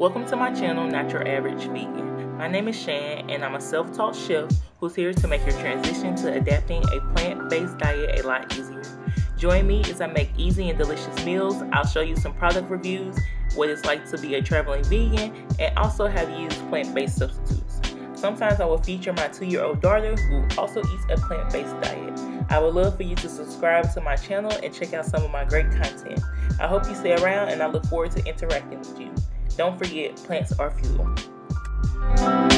Welcome to my channel, Not Your Average Vegan. My name is Shan and I'm a self-taught chef who's here to make your transition to adapting a plant-based diet a lot easier. Join me as I make easy and delicious meals. I'll show you some product reviews, what it's like to be a traveling vegan, and also how to use plant-based substitutes. Sometimes I will feature my 2-year-old daughter who also eats a plant-based diet. I would love for you to subscribe to my channel and check out some of my great content. I hope you stay around and I look forward to interacting with you. Don't forget, plants are fuel.